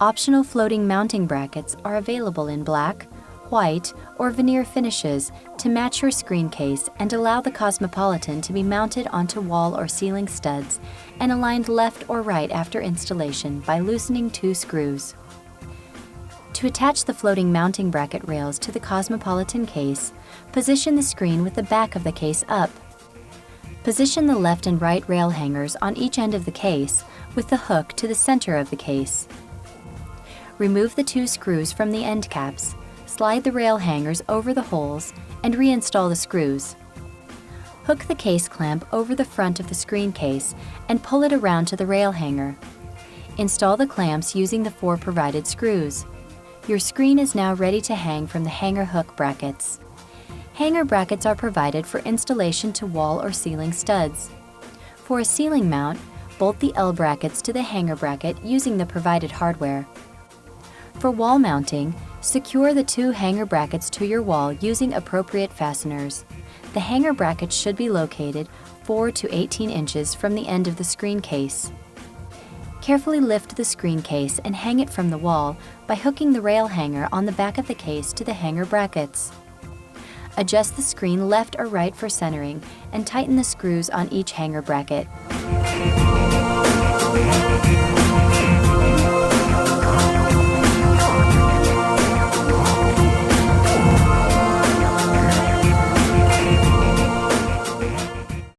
Optional floating mounting brackets are available in black, white, or veneer finishes to match your screen case and allow the Cosmopolitan to be mounted onto wall or ceiling studs and aligned left or right after installation by loosening 2 screws. To attach the floating mounting bracket rails to the Cosmopolitan case, position the screen with the back of the case up. Position the left and right rail hangers on each end of the case with the hook to the center of the case. Remove the 2 screws from the end caps, slide the rail hangers over the holes, and reinstall the screws. Hook the case clamp over the front of the screen case and pull it around to the rail hanger. Install the clamps using the 4 provided screws. Your screen is now ready to hang from the hanger hook brackets. Hanger brackets are provided for installation to wall or ceiling studs. For a ceiling mount, bolt the L brackets to the hanger bracket using the provided hardware. For wall mounting, secure the 2 hanger brackets to your wall using appropriate fasteners. The hanger brackets should be located 4 to 18 inches from the end of the screen case. Carefully lift the screen case and hang it from the wall by hooking the rail hanger on the back of the case to the hanger brackets. Adjust the screen left or right for centering and tighten the screws on each hanger bracket.